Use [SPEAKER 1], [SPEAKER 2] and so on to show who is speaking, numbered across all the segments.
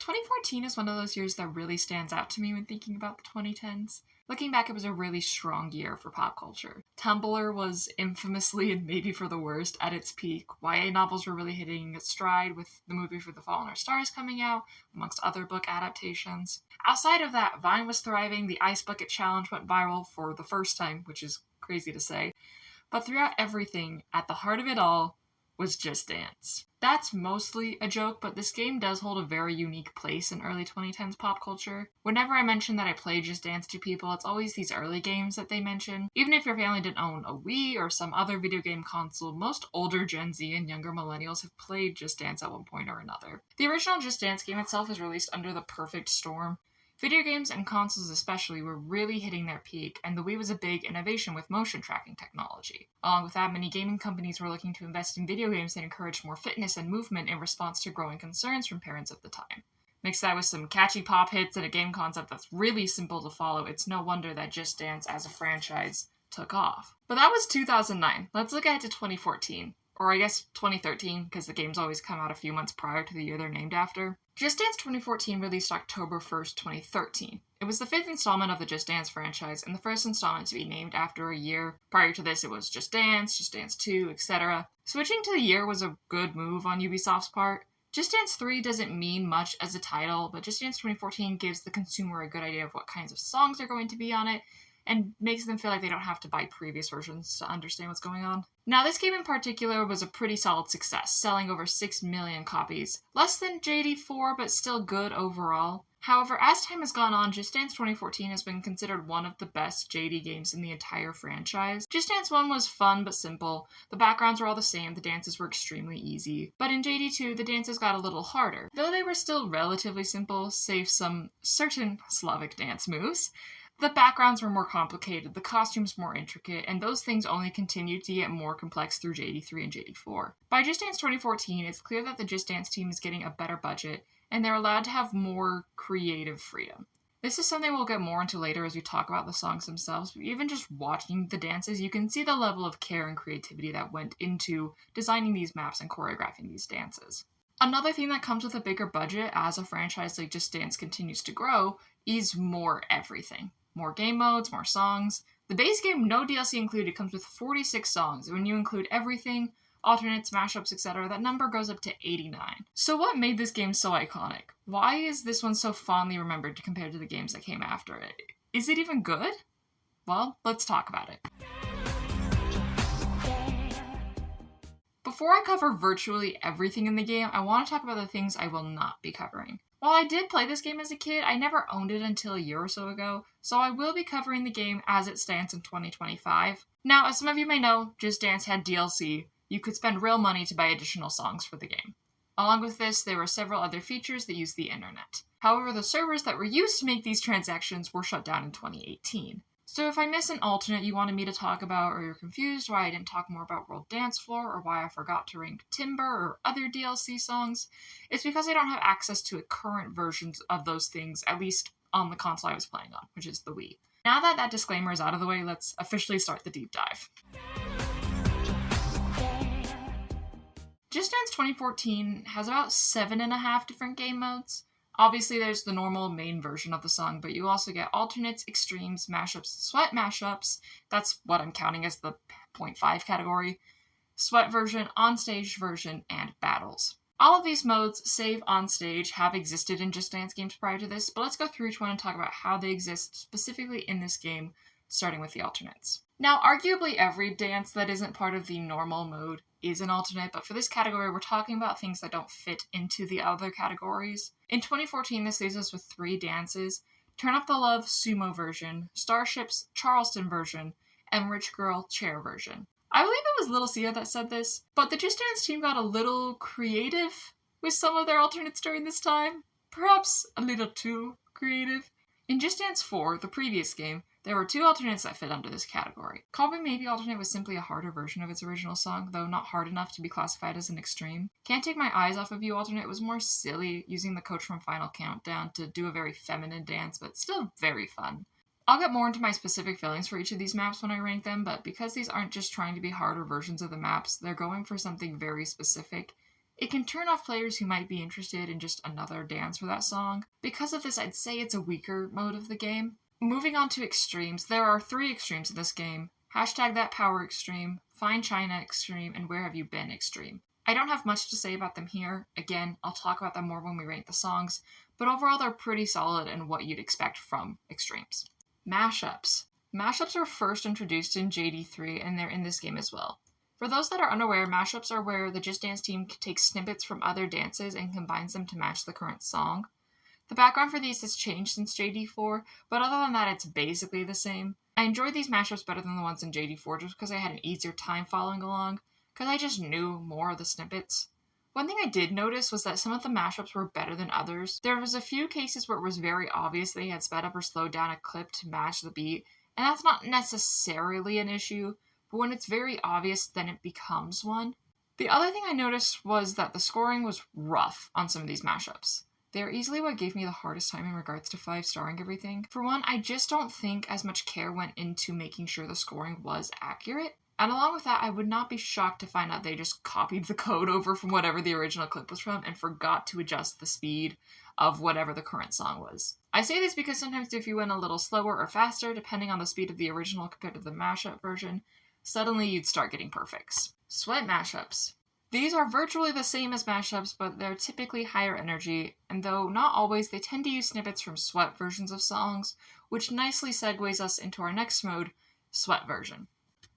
[SPEAKER 1] 2014 is one of those years that really stands out to me when thinking about the 2010s. Looking back, it was a really strong year for pop culture. Tumblr was infamously, and maybe for the worst, at its peak. YA novels were really hitting its stride with the movie For the Fault in Our Stars coming out, amongst other book adaptations. Outside of that, Vine was thriving, the Ice Bucket Challenge went viral for the first time, which is crazy to say. But throughout everything, at the heart of it all, was Just Dance. That's mostly a joke, but this game does hold a very unique place in early 2010s pop culture. Whenever I mention that I played Just Dance to people, it's always these early games that they mention. Even if your family didn't own a Wii or some other video game console, most older Gen Z and younger millennials have played Just Dance at one point or another. The original Just Dance game itself was released under the perfect storm. Video games and consoles especially were really hitting their peak, and the Wii was a big innovation with motion tracking technology. Along with that, many gaming companies were looking to invest in video games that encouraged more fitness and movement in response to growing concerns from parents of the time. Mix that with some catchy pop hits and a game concept that's really simple to follow, it's no wonder that Just Dance as a franchise took off. But that was 2009. Let's look ahead to 2014. Or I guess 2013, because the games always come out a few months prior to the year they're named after. Just Dance 2014 released October 1st, 2013. It was the 5th installment of the Just Dance franchise, and the first installment to be named after a year. Prior to this, it was Just Dance 2, etc. Switching to the year was a good move on Ubisoft's part. Just Dance 3 doesn't mean much as a title, but Just Dance 2014 gives the consumer a good idea of what kinds of songs are going to be on it, and makes them feel like they don't have to buy previous versions to understand what's going on. Now, this game in particular was a pretty solid success, selling over 6 million copies. Less than JD4, but still good overall. However, as time has gone on, Just Dance 2014 has been considered one of the best JD games in the entire franchise. Just Dance 1 was fun but simple. The backgrounds were all the same, the dances were extremely easy. But in JD2, the dances got a little harder. Though they were still relatively simple, save some certain Slavic dance moves, the backgrounds were more complicated, the costumes more intricate, and those things only continued to get more complex through JD3 and JD4. By Just Dance 2014, it's clear that the Just Dance team is getting a better budget, and they're allowed to have more creative freedom. This is something we'll get more into later as we talk about the songs themselves, but even just watching the dances, you can see the level of care and creativity that went into designing these maps and choreographing these dances. Another thing that comes with a bigger budget as a franchise like Just Dance continues to grow is more everything. More game modes, more songs. The base game, no DLC included, comes with 46 songs. When you include everything, alternates, mashups, etc., that number goes up to 89. So what made this game so iconic? Why is this one so fondly remembered compared to the games that came after it? Is it even good? Well, let's talk about it. Before I cover virtually everything in the game, I want to talk about the things I will not be covering. While I did play this game as a kid, I never owned it until a year or so ago, so I will be covering the game as it stands in 2025. Now, as some of you may know, Just Dance had DLC. You could spend real money to buy additional songs for the game. Along with this, there were several other features that used the internet. However, the servers that were used to make these transactions were shut down in 2018. So if I miss an alternate you wanted me to talk about, or you're confused why I didn't talk more about World Dance Floor, or why I forgot to rank Timber or other DLC songs, it's because I don't have access to current versions of those things, at least on the console I was playing on, which is the Wii. Now that that disclaimer is out of the way, let's officially start the deep dive. Just Dance 2014 has about 7.5 different game modes. Obviously, there's the normal main version of the song, but you also get alternates, extremes, mashups, sweat mashups. That's what I'm counting as the 0.5 category. Sweat version, onstage version, and battles. All of these modes, save onstage, have existed in Just Dance games prior to this, but let's go through each one and talk about how they exist specifically in this game, starting with the alternates. Now, arguably every dance that isn't part of the normal mode is an alternate, but for this category, we're talking about things that don't fit into the other categories. In 2014, this leaves us with 3 dances: Turn Up the Love Sumo version, Starship's Charleston version, and Rich Girl Chair version. I believe it was Little Sia that said this, but the Just Dance team got a little creative with some of their alternates during this time. Perhaps a little too creative. In Just Dance 4, the previous game, there were 2 alternates that fit under this category. Call Me Maybe alternate was simply a harder version of its original song, though not hard enough to be classified as an extreme. Can't Take My Eyes Off of You alternate was more silly, using the coach from Final Countdown to do a very feminine dance, but still very fun. I'll get more into my specific feelings for each of these maps when I rank them, but because these aren't just trying to be harder versions of the maps, they're going for something very specific. It can turn off players who might be interested in just another dance for that song. Because of this, I'd say it's a weaker mode of the game. Moving on to extremes, there are 3 extremes in this game. #ThatPower Extreme, Find China Extreme, and Where Have You Been Extreme. I don't have much to say about them here. Again, I'll talk about them more when we rate the songs, but overall they're pretty solid and what you'd expect from extremes. Mashups. Mashups were first introduced in JD3 and they're in this game as well. For those that are unaware, mashups are where the Just Dance team takes snippets from other dances and combines them to match the current song. The background for these has changed since JD4, but other than that, it's basically the same. I enjoyed these mashups better than the ones in JD4 just because I had an easier time following along, because I just knew more of the snippets. One thing I did notice was that some of the mashups were better than others. There was a few cases where it was very obvious they had sped up or slowed down a clip to match the beat, and that's not necessarily an issue, but when it's very obvious, then it becomes one. The other thing I noticed was that the scoring was rough on some of these mashups. They are easily what gave me the hardest time in regards to 5-starring everything. For one, I just don't think as much care went into making sure the scoring was accurate. And along with that, I would not be shocked to find out they just copied the code over from whatever the original clip was from and forgot to adjust the speed of whatever the current song was. I say this because sometimes if you went a little slower or faster, depending on the speed of the original compared to the mashup version, suddenly you'd start getting perfects. Sweat mashups. These are virtually the same as mashups, but they're typically higher energy, and though not always, they tend to use snippets from Sweat versions of songs, which nicely segues us into our next mode, Sweat version.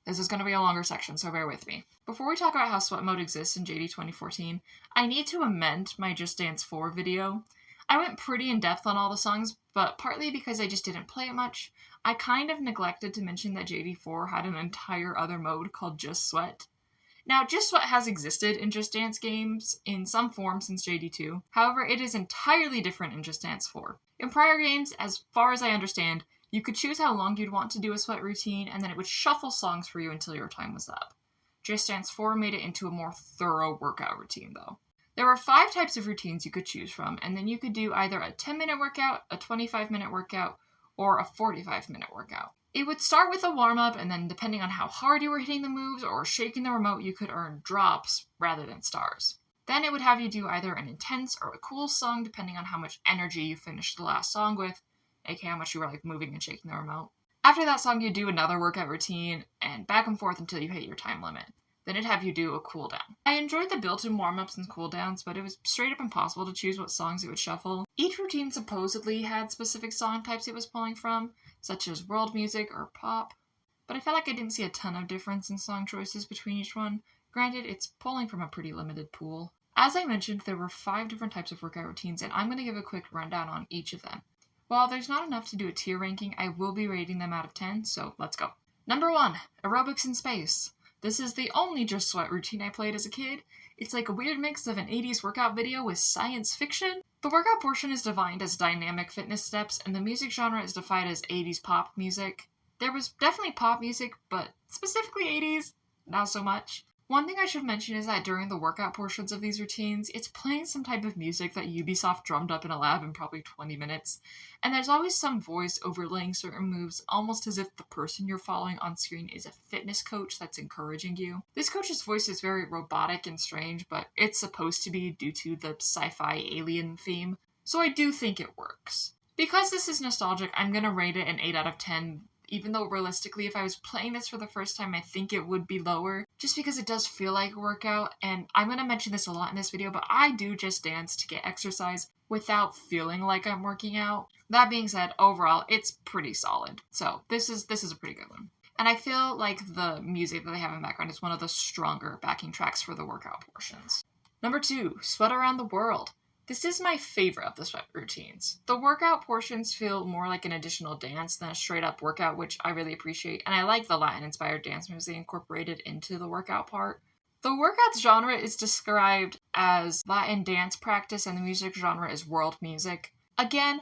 [SPEAKER 1] This is going to be a longer section, so bear with me. Before we talk about how Sweat mode exists in JD 2014, I need to amend my Just Dance 4 video. I went pretty in depth on all the songs, but partly because I just didn't play it much, I kind of neglected to mention that JD4 had an entire other mode called Just Sweat. Now, Just Sweat has existed in Just Dance games in some form since JD2, however, it is entirely different in Just Dance 4. In prior games, as far as I understand, you could choose how long you'd want to do a sweat routine, and then it would shuffle songs for you until your time was up. Just Dance 4 made it into a more thorough workout routine, though. There were 5 types of routines you could choose from, and then you could do either a 10-minute workout, a 25-minute workout, or a 45-minute workout. It would start with a warm-up, and then depending on how hard you were hitting the moves or shaking the remote, you could earn drops rather than stars. Then it would have you do either an intense or a cool song, depending on how much energy you finished the last song with, aka how much you were moving and shaking the remote. After that song, you'd do another workout routine, and back and forth until you hit your time limit. Then it'd have you do a cooldown. I enjoyed the built-in warm-ups and cooldowns, but it was straight up impossible to choose what songs it would shuffle. Each routine supposedly had specific song types it was pulling from, such as world music or pop, but I felt like I didn't see a ton of difference in song choices between each one. Granted, it's pulling from a pretty limited pool. As I mentioned, there were 5 different types of workout routines, and I'm going to give a quick rundown on each of them. While there's not enough to do a tier ranking, I will be rating them out of 10, so let's go. Number 1, Aerobics in Space. This is the only Just Sweat routine I played as a kid. It's like a weird mix of an 80s workout video with science fiction. The workout portion is defined as dynamic fitness steps, and the music genre is defined as 80s pop music. There was definitely pop music, but specifically 80s, not so much. One thing I should mention is that during the workout portions of these routines, it's playing some type of music that Ubisoft drummed up in a lab in probably 20 minutes, and there's always some voice overlaying certain moves, almost as if the person you're following on screen is a fitness coach that's encouraging you. This coach's voice is very robotic and strange, but it's supposed to be due to the sci-fi alien theme, so I do think it works. Because this is nostalgic, I'm gonna rate it an 8 out of 10, even though realistically, if I was playing this for the first time, I think it would be lower, just because it does feel like a workout, and I'm going to mention this a lot in this video, but I do Just Dance to get exercise without feeling like I'm working out. That being said, overall, it's pretty solid, so this is a pretty good one. And I feel like the music that they have in the background is one of the stronger backing tracks for the workout portions. Number 2, Sweat Around the World. This is my favorite of the sweat routines. The workout portions feel more like an additional dance than a straight up workout, which I really appreciate, and I like the Latin-inspired dance moves they incorporated into the workout part. The workout genre is described as Latin dance practice, and the music genre is world music. Again,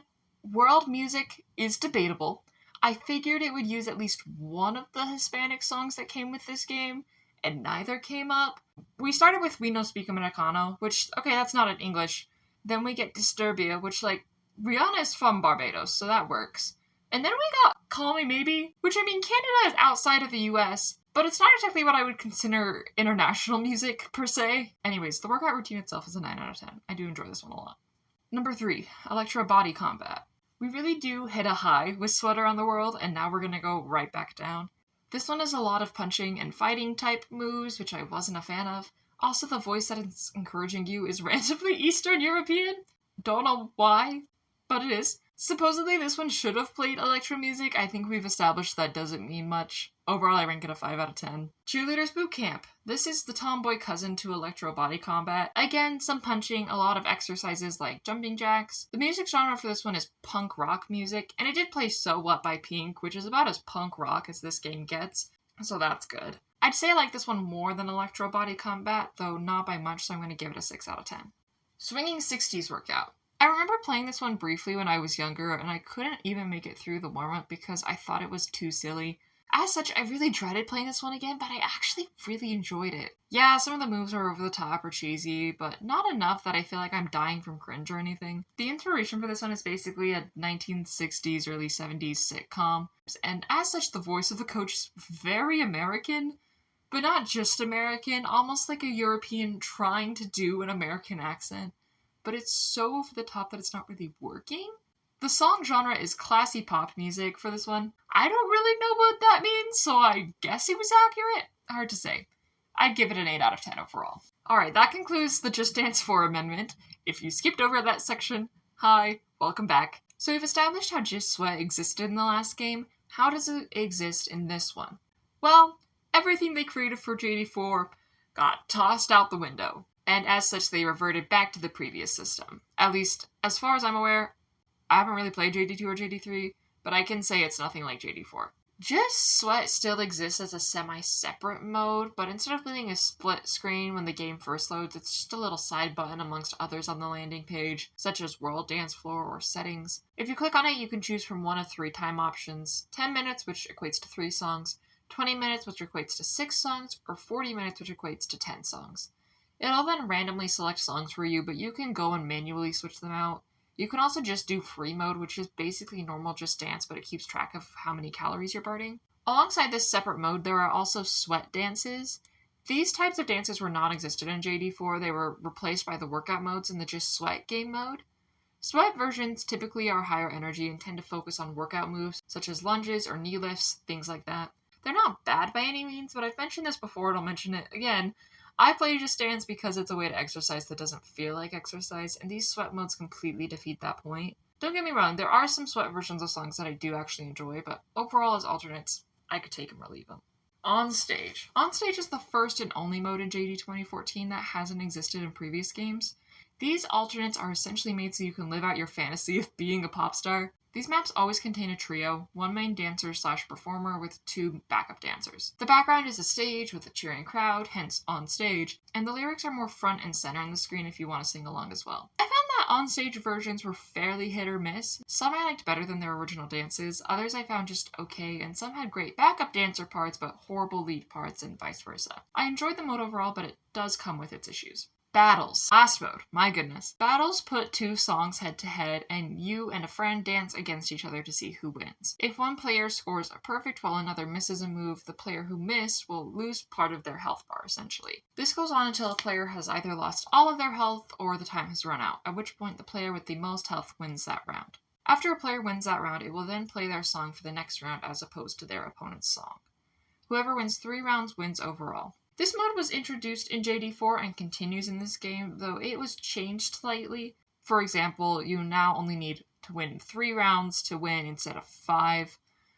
[SPEAKER 1] world music is debatable. I figured it would use at least one of the Hispanic songs that came with this game, and neither came up. We started with We No Speak Americano, which, okay, that's not in English. Then we get Disturbia, which, Rihanna is from Barbados, so that works. And then we got Call Me Maybe, which, Canada is outside of the US, but it's not exactly what I would consider international music, per se. Anyways, the workout routine itself is a 9 out of 10. I do enjoy this one a lot. Number 3, Electro Body Combat. We really do hit a high with Sweat Around the World, and now we're gonna go right back down. This one is a lot of punching and fighting type moves, which I wasn't a fan of. Also, the voice that is encouraging you is randomly Eastern European. Don't know why, but it is. Supposedly, this one should have played electro music. I think we've established that doesn't mean much. Overall, I rank it a 5 out of 10. Cheerleaders Boot Camp. This is the tomboy cousin to Electro Body Combat. Again, some punching, a lot of exercises like jumping jacks. The music genre for this one is punk rock music, and it did play So What by Pink, which is about as punk rock as this game gets, so that's good. I'd say I like this one more than Electro Body Combat, though not by much, so I'm going to give it a 6 out of 10. Swinging 60s Workout. I remember playing this one briefly when I was younger, and I couldn't even make it through the warm-up because I thought it was too silly. As such, I really dreaded playing this one again, but I actually really enjoyed it. Yeah, some of the moves are over the top or cheesy, but not enough that I feel like I'm dying from cringe or anything. The inspiration for this one is basically a 1960s, early 70s sitcom, and as such, the voice of the coach is very American, but not just American, almost like a European trying to do an American accent. But it's so over the top that it's not really working. The song genre is classy pop music for this one. I don't really know what that means, so I guess it was accurate. Hard to say. I'd give it an 8 out of 10 overall. Alright, that concludes the Just Dance 4 amendment. If you skipped over that section, hi, welcome back. So we've established how Just Sweat existed in the last game. How does it exist in this one? Well, everything they created for JD4 got tossed out the window. And as such, they reverted back to the previous system. At least, as far as I'm aware, I haven't really played JD2 or JD3, but I can say it's nothing like JD4. Just Sweat still exists as a semi-separate mode, but instead of being a split screen when the game first loads, it's just a little side button amongst others on the landing page, such as World Dance Floor or Settings. If you click on it, you can choose from one of 3 time options: 10 minutes, which equates to 3 songs, 20 minutes, which equates to 6 songs, or 40 minutes, which equates to 10 songs. It'll then randomly select songs for you, but you can go and manually switch them out. You can also just do free mode, which is basically normal Just Dance, but it keeps track of how many calories you're burning. Alongside this separate mode, there are also sweat dances. These types of dances were non-existent in JD4. They were replaced by the workout modes in the Just Sweat game mode. Sweat versions typically are higher energy and tend to focus on workout moves, such as lunges or knee lifts, things like that. They're not bad by any means, but I've mentioned this before and I'll mention it again. I play Just Dance because it's a way to exercise that doesn't feel like exercise, and these sweat modes completely defeat that point. Don't get me wrong, there are some sweat versions of songs that I do actually enjoy, but overall as alternates, I could take them or leave them. On Stage. On Stage is the first and only mode in JD 2014 that hasn't existed in previous games. These alternates are essentially made so you can live out your fantasy of being a pop star. These maps always contain a trio, one main dancer/performer with 2 backup dancers. The background is a stage with a cheering crowd, hence on stage, and the lyrics are more front and center on the screen if you want to sing along as well. I found that on-stage versions were fairly hit or miss. Some I liked better than their original dances, others I found just okay, and some had great backup dancer parts but horrible lead parts and vice versa. I enjoyed the mode overall, but it does come with its issues. Battles. Last mode. My goodness. Battles put 2 songs head to head, and you and a friend dance against each other to see who wins. If one player scores a perfect while another misses a move, the player who missed will lose part of their health bar, essentially. This goes on until a player has either lost all of their health or the time has run out, at which point the player with the most health wins that round. After a player wins that round, it will then play their song for the next round as opposed to their opponent's song. Whoever wins 3 rounds wins overall. This mode was introduced in JD4 and continues in this game, though it was changed slightly. For example, you now only need to win 3 rounds to win instead of 5.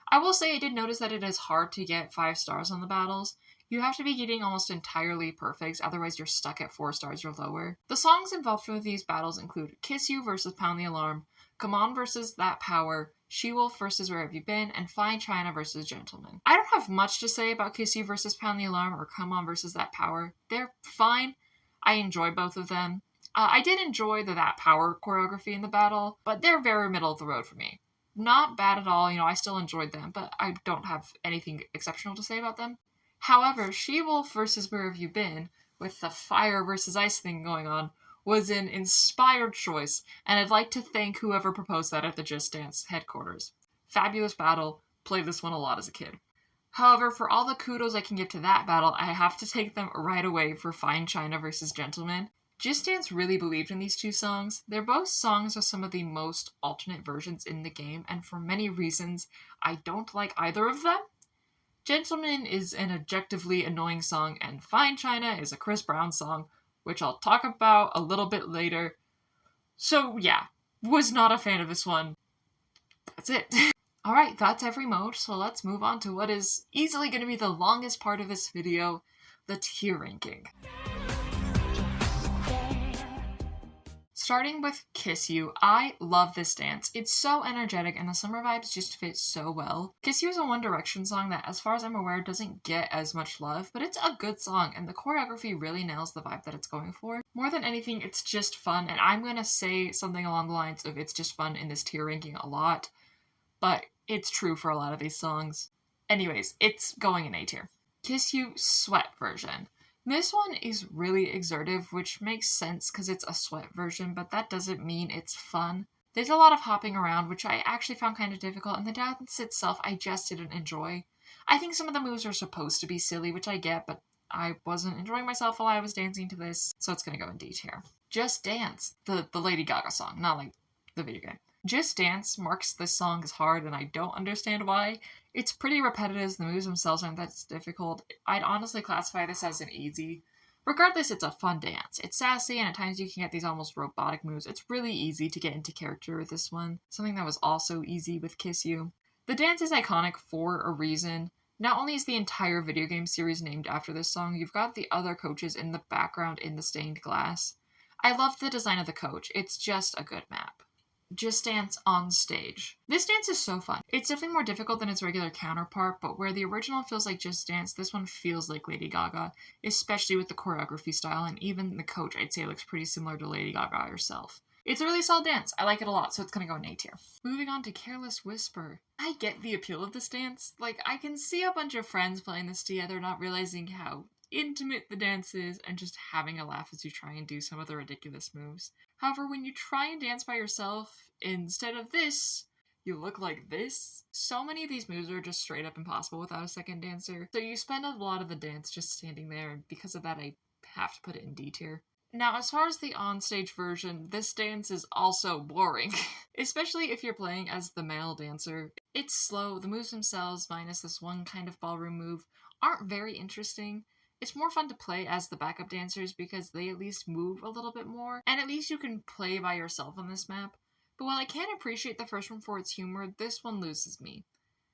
[SPEAKER 1] I will say I did notice that it is hard to get 5 stars on the battles. You have to be getting almost entirely perfect, otherwise you're stuck at 4 stars or lower. The songs involved for these battles include Kiss You versus Pound the Alarm, Come On versus That Power, She-Wolf versus Where Have You Been, and Fine China versus Gentleman. I don't have much to say about Kiss You versus Pound the Alarm or Come On versus That Power. They're fine. I enjoy both of them. I did enjoy the That Power choreography in the battle, but they're very middle of the road for me. Not bad at all, I still enjoyed them, but I don't have anything exceptional to say about them. However, She-Wolf versus Where Have You Been, with the fire versus ice thing going on, was an inspired choice, and I'd like to thank whoever proposed that at the Just Dance headquarters. Fabulous battle, played this one a lot as a kid. However, for all the kudos I can give to that battle, I have to take them right away for Fine China versus Gentleman. Just Dance really believed in these two songs. They're both songs with some of the most alternate versions in the game, and for many reasons, I don't like either of them. Gentleman is an objectively annoying song, and Fine China is a Chris Brown song, which I'll talk about a little bit later. So yeah, was not a fan of this one. That's it. Alright, that's every mode, so let's move on to what is easily going to be the longest part of this video, the tier ranking. Starting with Kiss You, I love this dance. It's so energetic and the summer vibes just fit so well. Kiss You is a One Direction song that, as far as I'm aware, doesn't get as much love, but it's a good song and the choreography really nails the vibe that it's going for. More than anything, it's just fun, and I'm gonna say something along the lines of it's just fun in this tier ranking a lot, but it's true for a lot of these songs. Anyways, it's going in A tier. Kiss You Sweat version. This one is really exertive, which makes sense because it's a sweat version, but that doesn't mean it's fun. There's a lot of hopping around, which I actually found kind of difficult, and the dance itself I just didn't enjoy. I think some of the moves are supposed to be silly, which I get, but I wasn't enjoying myself while I was dancing to this, so it's gonna go in D tier. Just Dance, the Lady Gaga song, not like the video game. Just Dance marks this song as hard, and I don't understand why. It's pretty repetitive, the moves themselves aren't that difficult. I'd honestly classify this as an easy. Regardless, it's a fun dance. It's sassy, and at times you can get these almost robotic moves. It's really easy to get into character with this one, something that was also easy with Kiss You. The dance is iconic for a reason. Not only is the entire video game series named after this song, you've got the other coaches in the background in the stained glass. I love the design of the coach. It's just a good map. Just Dance on Stage. This dance is so fun. It's definitely more difficult than its regular counterpart, but where the original feels like Just Dance, this one feels like Lady Gaga, especially with the choreography style, and even the coach I'd say looks pretty similar to Lady Gaga herself. It's a really solid dance. I like it a lot, so it's gonna go in A tier. Moving on to Careless Whisper. I get the appeal of this dance. Like, I can see a bunch of friends playing this together, not realizing how intimate the dance is, and just having a laugh as you try and do some of the ridiculous moves. However, when you try and dance by yourself, instead of this, you look like this. So many of these moves are just straight up impossible without a second dancer, so you spend a lot of the dance just standing there, and because of that I have to put it in D tier. Now, as far as the onstage version, this dance is also boring, especially if you're playing as the male dancer. It's slow, the moves themselves, minus this one kind of ballroom move, aren't very interesting. It's more fun to play as the backup dancers because they at least move a little bit more, and at least you can play by yourself on this map. But while I can appreciate the first one for its humor, this one loses me.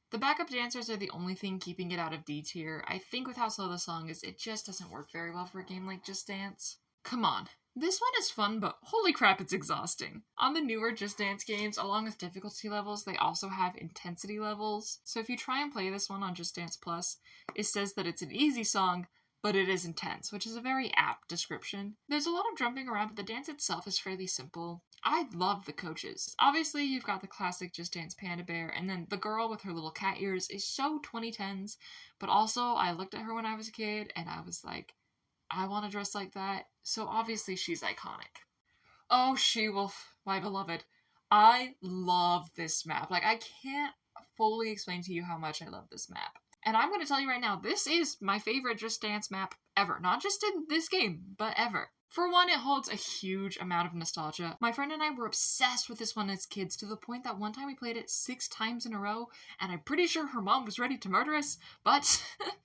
[SPEAKER 1] The backup dancers are the only thing keeping it out of D tier. I think with how slow the song is, it just doesn't work very well for a game like Just Dance. Come on. This one is fun, but holy crap, it's exhausting. On the newer Just Dance games, along with difficulty levels, they also have intensity levels. So if you try and play this one on Just Dance Plus, it says that it's an easy song, but it is intense, which is a very apt description. There's a lot of jumping around, but the dance itself is fairly simple. I love the coaches. Obviously, you've got the classic Just Dance Panda Bear, and then the girl with her little cat ears is so 2010s, but also I looked at her when I was a kid, and I was like, I want to dress like that, so obviously she's iconic. Oh, She-Wolf, my beloved. I love this map. Like, I can't fully explain to you how much I love this map. And I'm going to tell you right now, this is my favorite Just Dance map ever. Not just in this game, but ever. For one, it holds a huge amount of nostalgia. My friend and I were obsessed with this one as kids, to the point that one time we played it 6 times in a row, and I'm pretty sure her mom was ready to murder us, but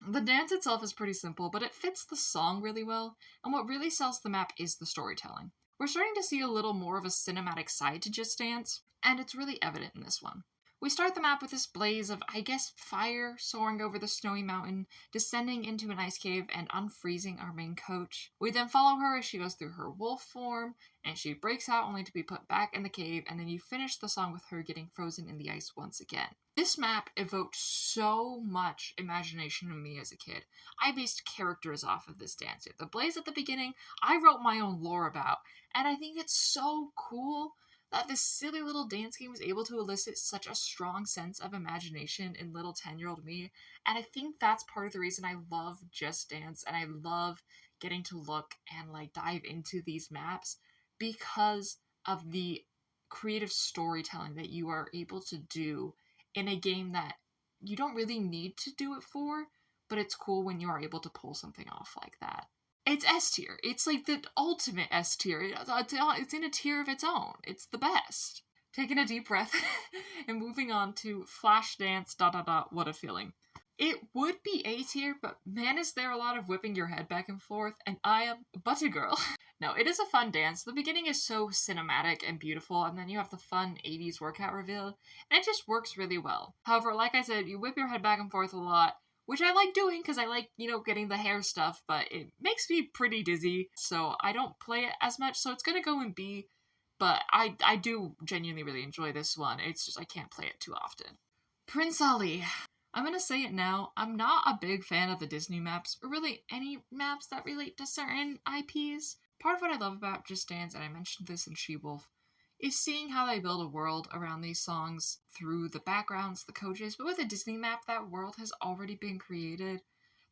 [SPEAKER 1] the dance itself is pretty simple, but it fits the song really well, and what really sells the map is the storytelling. We're starting to see a little more of a cinematic side to Just Dance, and it's really evident in this one. We start the map with this blaze of, I guess, fire soaring over the snowy mountain, descending into an ice cave, and unfreezing our main coach. We then follow her as she goes through her wolf form, and she breaks out only to be put back in the cave, and then you finish the song with her getting frozen in the ice once again. This map evoked so much imagination in me as a kid. I based characters off of this dancer. The blaze at the beginning, I wrote my own lore about, and I think it's so cool that this silly little dance game was able to elicit such a strong sense of imagination in little 10-year-old me, and I think that's part of the reason I love Just Dance, and I love getting to look and dive into these maps, because of the creative storytelling that you are able to do in a game that you don't really need to do it for, but it's cool when you are able to pull something off like that. It's S tier. It's like the ultimate S tier. It's in a tier of its own. It's the best. Taking a deep breath and moving on to Flashdance ... What a Feeling. It would be A tier, but man, is there a lot of whipping your head back and forth, and I am but a girl. No, it is a fun dance. The beginning is so cinematic and beautiful, and then you have the fun 80s workout reveal, and it just works really well. However, like I said, you whip your head back and forth a lot, which I like doing because I like, getting the hair stuff, but it makes me pretty dizzy, so I don't play it as much, so it's gonna go in B, but I do genuinely really enjoy this one. It's just I can't play it too often. Prince Ali. I'm gonna say it now, I'm not a big fan of the Disney maps, or really any maps that relate to certain IPs. Part of what I love about Just Dance, and I mentioned this in She-Wolf, is seeing how they build a world around these songs through the backgrounds, the coaches, but with a Disney map, that world has already been created.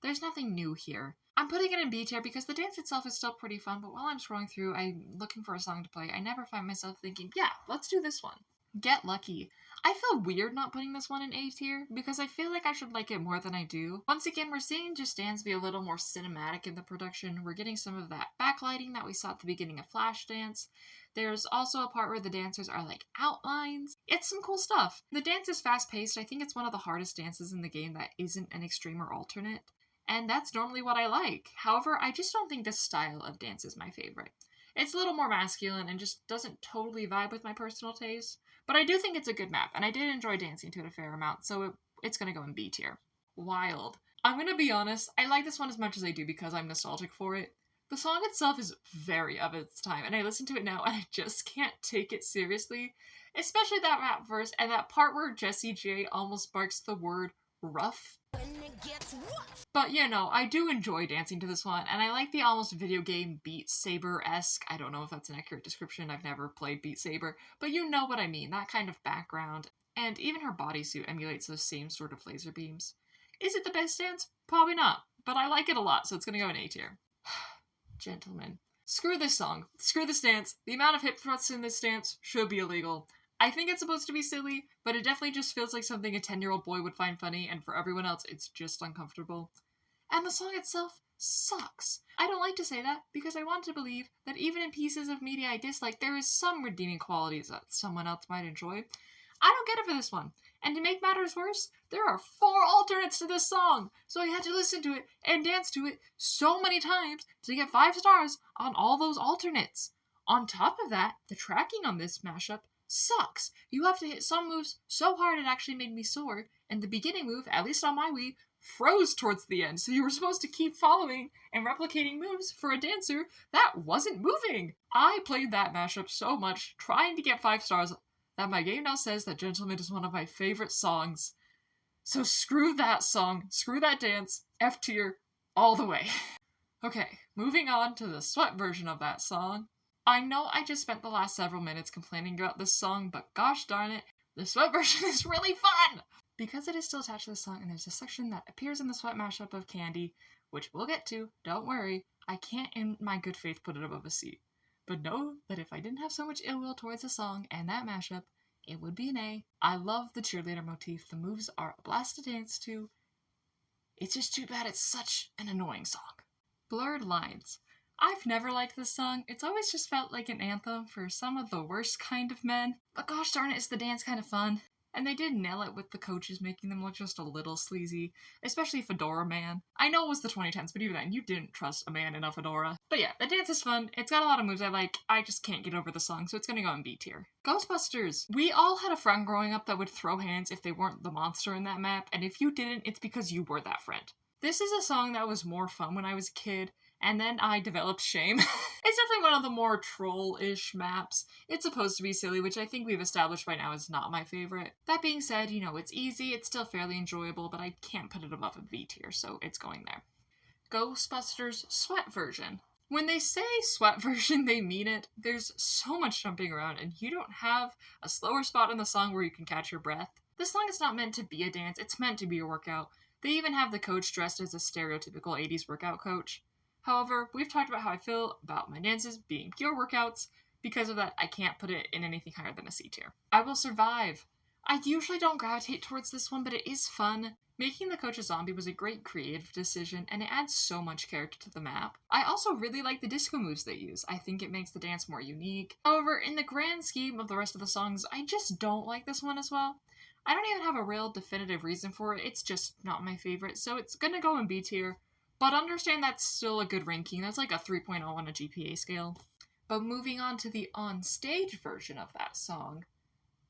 [SPEAKER 1] There's nothing new here. I'm putting it in B tier because the dance itself is still pretty fun, but while I'm scrolling through, I'm looking for a song to play, I never find myself thinking, yeah, let's do this one. Get Lucky. I feel weird not putting this one in A tier because I feel like I should like it more than I do. Once again, we're seeing Just Dance be a little more cinematic in the production. We're getting some of that backlighting that we saw at the beginning of Flashdance. There's also a part where the dancers are like outlines. It's some cool stuff. The dance is fast paced. I think it's one of the hardest dances in the game that isn't an extreme or alternate. And that's normally what I like. However, I just don't think this style of dance is my favorite. It's a little more masculine and just doesn't totally vibe with my personal taste. But I do think it's a good map, and I did enjoy dancing to it a fair amount, so it's going to go in B tier. Wild. I'm going to be honest, I like this one as much as I do because I'm nostalgic for it. The song itself is very of its time, and I listen to it now and I just can't take it seriously. Especially that rap verse and that part where Jessie J almost barks the word rough. But I do enjoy dancing to this one, and I like the almost video game Beat Saber-esque, I don't know if that's an accurate description, I've never played Beat Saber, but you know what I mean, that kind of background, and even her bodysuit emulates those same sort of laser beams. Is it the best dance? Probably not, but I like it a lot, so it's gonna go in A tier. Gentlemen. Screw this song, screw this dance, the amount of hip thrusts in this dance should be illegal. I think it's supposed to be silly, but it definitely just feels like something a 10-year-old boy would find funny, and for everyone else, it's just uncomfortable. And the song itself sucks. I don't like to say that, because I want to believe that even in pieces of media I dislike, there is some redeeming qualities that someone else might enjoy. I don't get it for this one. And to make matters worse, there are 4 alternates to this song, so I had to listen to it and dance to it so many times to get 5 stars on all those alternates. On top of that, the tracking on this mashup sucks. You have to hit some moves so hard it actually made me sore, and the beginning move, at least on my Wii, froze towards the end, so you were supposed to keep following and replicating moves for a dancer that wasn't moving. I played that mashup so much, trying to get 5 stars, that my game now says that Gentleman is one of my favorite songs. So screw that song, screw that dance, F tier, all the way. Okay, moving on to the sweat version of that song. I know I just spent the last several minutes complaining about this song, but gosh darn it, the sweat version is really fun! Because it is still attached to the song, and there's a section that appears in the sweat mashup of Candy, which we'll get to, don't worry, I can't in my good faith put it above a C. But know that if I didn't have so much ill will towards the song and that mashup, it would be an A. I love the cheerleader motif, the moves are a blast to dance to. It's just too bad it's such an annoying song. Blurred Lines. I've never liked this song. It's always just felt like an anthem for some of the worst kind of men. But gosh darn it, is the dance kind of fun. And they did nail it with the coaches making them look just a little sleazy, especially Fedora Man. I know it was the 2010s, but even then, you didn't trust a man in a fedora. But yeah, the dance is fun. It's got a lot of moves I like. I just can't get over the song, so it's gonna go in B tier. Ghostbusters. We all had a friend growing up that would throw hands if they weren't the monster in that map, and if you didn't, it's because you were that friend. This is a song that was more fun when I was a kid, and then I developed shame. It's definitely one of the more troll-ish maps. It's supposed to be silly, which I think we've established by now is not my favorite. That being said, it's easy, it's still fairly enjoyable, but I can't put it above a V tier, so it's going there. Ghostbusters Sweat version. When they say sweat version, they mean it. There's so much jumping around, and you don't have a slower spot in the song where you can catch your breath. This song is not meant to be a dance, it's meant to be a workout. They even have the coach dressed as a stereotypical 80s workout coach. However, we've talked about how I feel about my dances being pure workouts. Because of that, I can't put it in anything higher than a C tier. I Will Survive. I usually don't gravitate towards this one, but it is fun. Making the coach a zombie was a great creative decision, and it adds so much character to the map. I also really like the disco moves they use. I think it makes the dance more unique. However, in the grand scheme of the rest of the songs, I just don't like this one as well. I don't even have a real definitive reason for it, it's just not my favorite, so it's gonna go in B tier. But understand that's still a good ranking, that's like a 3.0 on a GPA scale. But moving on to the on-stage version of that song,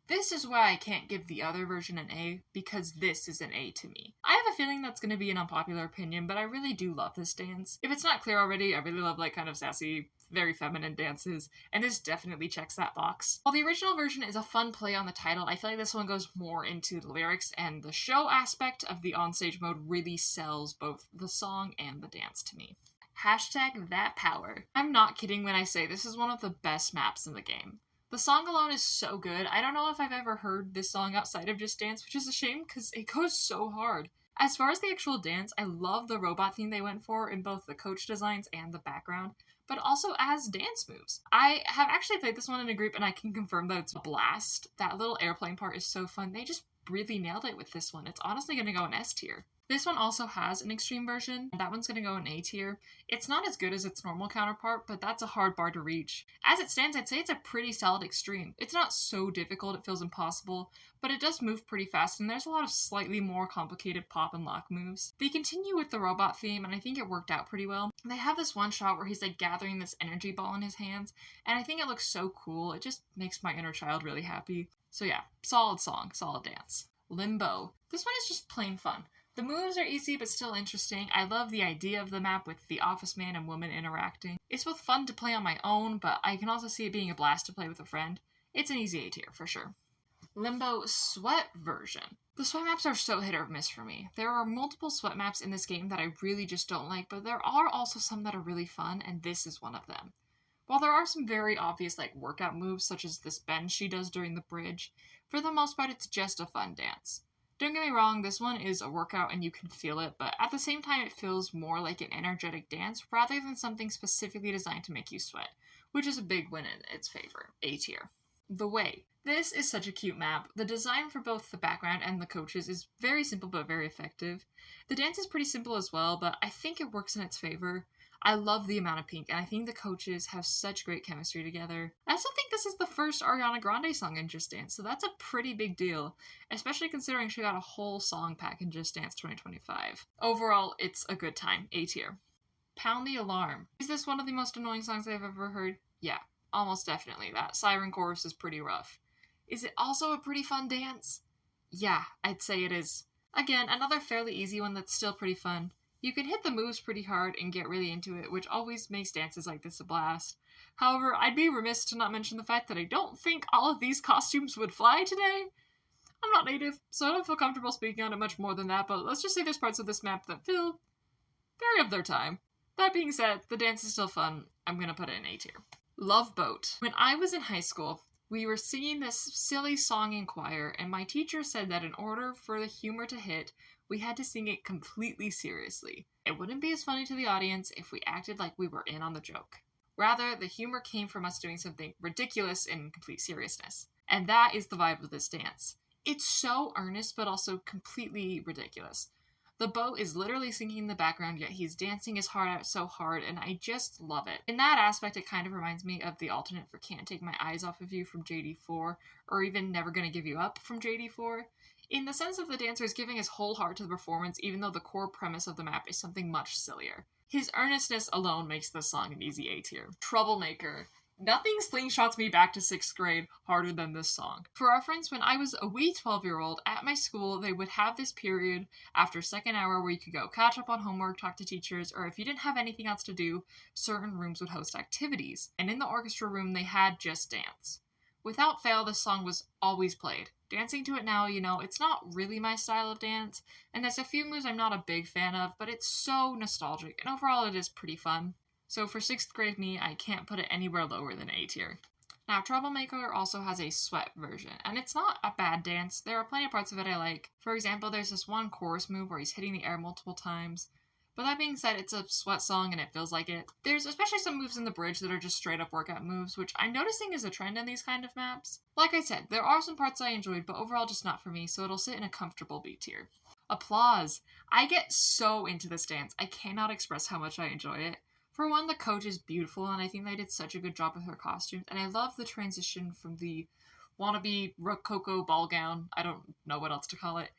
[SPEAKER 1] this is why I can't give the other version an A, because this is an A to me. I have a feeling that's going to be an unpopular opinion, but I really do love this dance. If it's not clear already, I really love like kind of sassy, very feminine dances, and this definitely checks that box. While the original version is a fun play on the title, I feel like this one goes more into the lyrics, and the show aspect of the onstage mode really sells both the song and the dance to me. Hashtag that power. I'm not kidding when I say this is one of the best maps in the game. The song alone is so good. I don't know if I've ever heard this song outside of just dance, which is a shame because it goes so hard. As far as the actual dance, I love the robot theme they went for in both the coach designs and the background, but also as dance moves. I have actually played this one in a group and I can confirm that it's a blast. That little airplane part is so fun. They just really nailed it with this one. It's honestly going to go in S tier. This one also has an extreme version. That one's going to go in A tier. It's not as good as its normal counterpart, but that's a hard bar to reach. As it stands, I'd say it's a pretty solid extreme. It's not so difficult it feels impossible, but it does move pretty fast, and there's a lot of slightly more complicated pop and lock moves. They continue with the robot theme, and I think it worked out pretty well. They have this one shot where he's like gathering this energy ball in his hands, and I think it looks so cool. It just makes my inner child really happy. So yeah, solid song, solid dance. Limbo. This one is just plain fun. The moves are easy but still interesting. I love the idea of the map with the office man and woman interacting. It's both fun to play on my own, but I can also see it being a blast to play with a friend. It's an easy A tier for sure. Limbo Sweat version. The sweat maps are so hit or miss for me. There are multiple sweat maps in this game that I really just don't like, but there are also some that are really fun, and this is one of them. While there are some very obvious like workout moves, such as this bend she does during the bridge, for the most part it's just a fun dance. Don't get me wrong, this one is a workout and you can feel it, but at the same time it feels more like an energetic dance rather than something specifically designed to make you sweat, which is a big win in its favor. A tier. The Way. This is such a cute map. The design for both the background and the coaches is very simple but very effective. The dance is pretty simple as well, but I think it works in its favor. I love the amount of pink, and I think the coaches have such great chemistry together. I also think this is the first Ariana Grande song in Just Dance, so that's a pretty big deal, especially considering she got a whole song pack in Just Dance 2025. Overall, it's a good time. A tier. Pound the Alarm. Is this one of the most annoying songs I've ever heard? Yeah, almost definitely. That siren chorus is pretty rough. Is it also a pretty fun dance? Yeah, I'd say it is. Again, another fairly easy one that's still pretty fun. You can hit the moves pretty hard and get really into it, which always makes dances like this a blast. However, I'd be remiss to not mention the fact that I don't think all of these costumes would fly today. I'm not native, so I don't feel comfortable speaking on it much more than that, but let's just say there's parts of this map that feel very of their time. That being said, the dance is still fun. I'm gonna put it in A tier. Love Boat. When I was in high school, we were singing this silly song in choir, and my teacher said that in order for the humor to hit, we had to sing it completely seriously. It wouldn't be as funny to the audience if we acted like we were in on the joke. Rather, the humor came from us doing something ridiculous in complete seriousness. And that is the vibe of this dance. It's so earnest, but also completely ridiculous. The boat is literally sinking in the background, yet he's dancing his heart out so hard, and I just love it. In that aspect, it kind of reminds me of the alternate for Can't Take My Eyes Off of You from JD4, or even Never Gonna Give You Up from JD4. In the sense of the dancer is giving his whole heart to the performance, even though the core premise of the map is something much sillier. His earnestness alone makes this song an easy A tier. Troublemaker. Nothing slingshots me back to 6th grade harder than this song. For reference, when I was a wee 12-year-old, at my school, they would have this period after second hour where you could go catch up on homework, talk to teachers, or if you didn't have anything else to do, certain rooms would host activities. And in the orchestra room, they had Just Dance. Without fail, this song was always played. Dancing to it now, it's not really my style of dance, and there's a few moves I'm not a big fan of, but it's so nostalgic, and overall it is pretty fun. So for 6th grade me, I can't put it anywhere lower than A tier. Now, Troublemaker also has a sweat version, and it's not a bad dance. There are plenty of parts of it I like. For example, there's this one chorus move where he's hitting the air multiple times. But that being said, it's a sweat song and it feels like it. There's especially some moves in the bridge that are just straight up workout moves, which I'm noticing is a trend in these kind of maps. Like I said, there are some parts I enjoyed, but overall just not for me, so it'll sit in a comfortable B tier. Applause. I get so into this dance. I cannot express how much I enjoy it. For one, the coach is beautiful, and I think they did such a good job with her costumes, and I love the transition from the wannabe Rococo ball gown, I don't know what else to call it,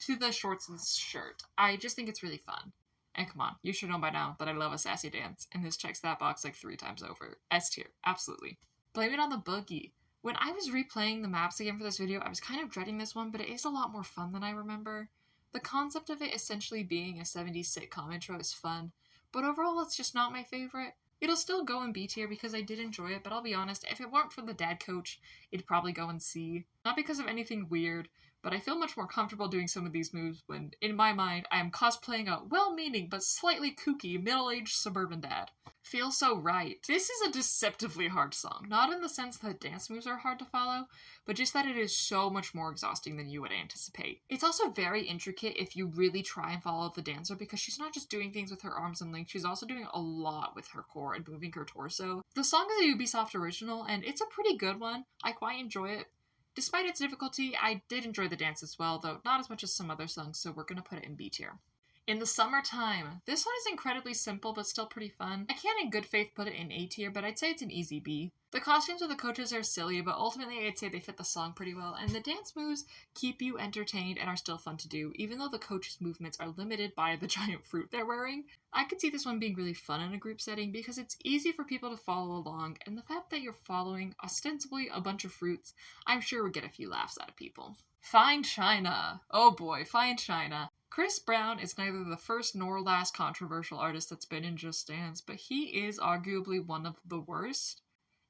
[SPEAKER 1] to the shorts and shirt. I just think it's really fun. And come on, you should know by now that I love a sassy dance, and this checks that box like 3 times over. S tier, absolutely. Blame it on the boogie. When I was replaying the maps again for this video, I was kind of dreading this one, but it is a lot more fun than I remember. The concept of it essentially being a 70s sitcom intro is fun, but overall it's just not my favorite. It'll still go in B tier because I did enjoy it, but I'll be honest, if it weren't for the dad coach, it'd probably go in C. Not because of anything weird, but I feel much more comfortable doing some of these moves when, in my mind, I am cosplaying a well-meaning but slightly kooky middle-aged suburban dad. Feels so right. This is a deceptively hard song, not in the sense that dance moves are hard to follow, but just that it is so much more exhausting than you would anticipate. It's also very intricate if you really try and follow the dancer, because she's not just doing things with her arms and legs, she's also doing a lot with her core and moving her torso. The song is a Ubisoft original, and it's a pretty good one. I quite enjoy it. Despite its difficulty, I did enjoy the dance as well, though not as much as some other songs, so we're gonna put it in B tier. In the Summertime. This one is incredibly simple, but still pretty fun. I can't in good faith put it in A tier, but I'd say it's an easy B. The costumes of the coaches are silly, but ultimately I'd say they fit the song pretty well, and the dance moves keep you entertained and are still fun to do, even though the coaches' movements are limited by the giant fruit they're wearing. I could see this one being really fun in a group setting because it's easy for people to follow along, and the fact that you're following ostensibly a bunch of fruits, I'm sure would get a few laughs out of people. Fine China. Oh boy, Fine China. Chris Brown is neither the first nor last controversial artist that's been in Just Dance, but he is arguably one of the worst.